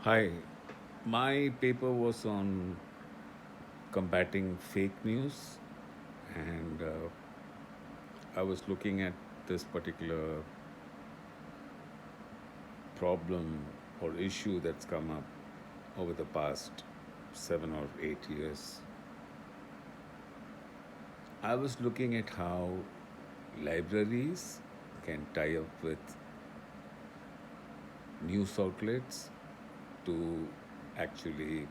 Hi, my paper was on combating fake news, and I was looking at this particular problem or issue that's come up over the past 7 or 8 years. I was looking at how libraries can tie up with news outlets to actually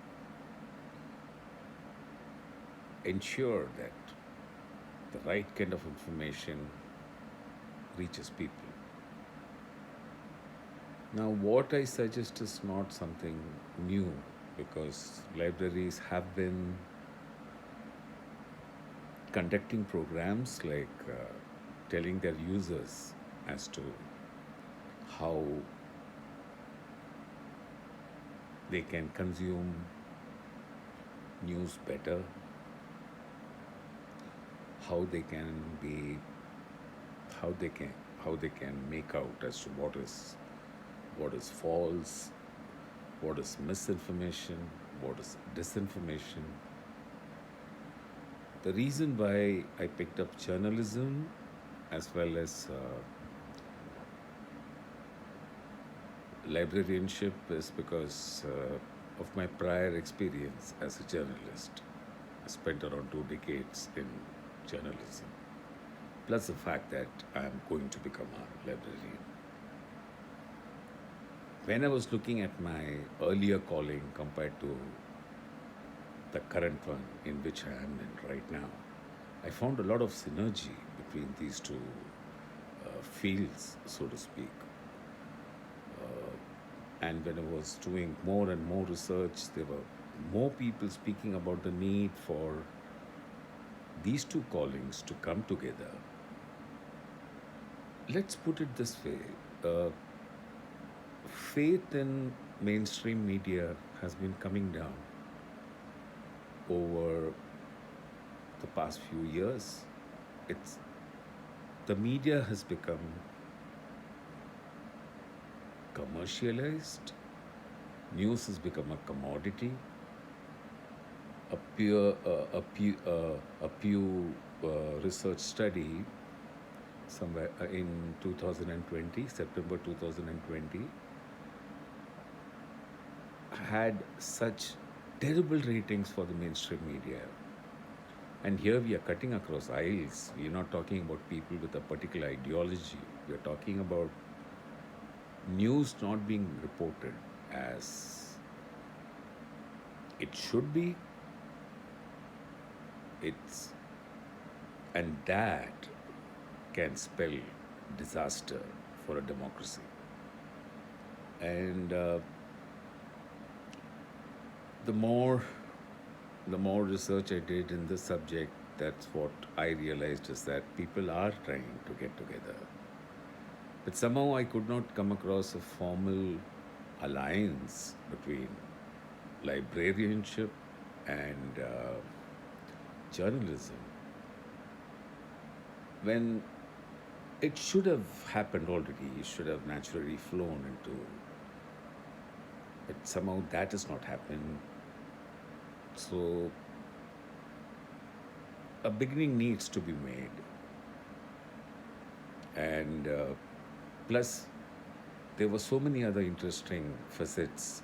ensure that the right kind of information reaches people. Now, what I suggest is not something new because libraries have been conducting programs like telling their users as to how they can consume news better, how they can be, how they can how they can make out as to what is false, what is misinformation, what is disinformation. The reason why I picked up journalism as well as librarianship is because of my prior experience as a journalist. I spent around 2 decades in journalism, plus the fact that I'm going to become a librarian. When I was looking at my earlier calling compared to the current one in which I am in right now, I found a lot of synergy between these two fields, so to speak. And when I was doing more and more research, there were more people speaking about the need for these two callings to come together. Let's put it this way, uh, faith in mainstream media has been coming down over the past few years. It's the media has become commercialized. News has become a commodity. A Pew research study somewhere in 2020, September 2020, had such terrible ratings for the mainstream media. And here we are cutting across aisles. We are not talking about people with a particular ideology. We are talking about news not being reported as it should be. It's and that can spell disaster for a democracy. And the more the more research I did in this subject, that's what I realized is that people are trying to get together. But somehow I could not come across a formal alliance between librarianship and journalism when it should have happened already. It should have naturally flown into, but somehow that has not happened. So a beginning needs to be made, and plus there were so many other interesting facets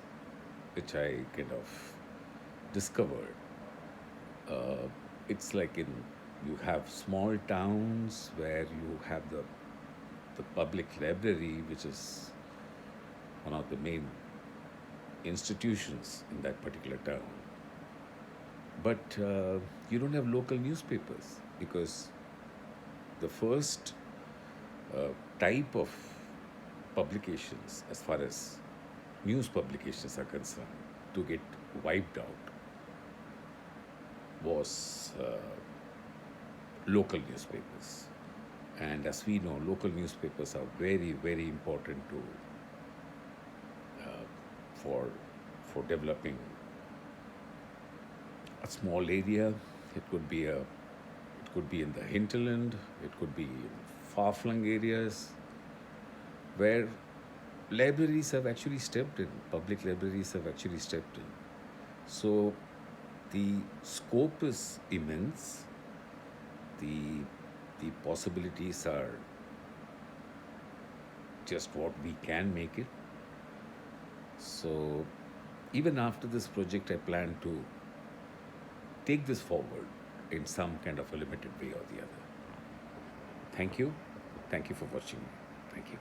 which I kind of discovered. It's like in you have small towns where you have the public library, which is one of the main institutions in that particular town. But you don't have local newspapers because the first uh, type of publications, as far as news publications are concerned, to get wiped out was local newspapers. And as we know, local newspapers are very, very important to for for developing a small area. It could be in the hinterland. It could be in far-flung areas where libraries have actually stepped in, public libraries have actually stepped in. So the scope is immense, the, the possibilities are just what we can make it. So even after this project, I plan to take this forward in some kind of a limited way or the other. Thank you. Thank you for watching. Thank you.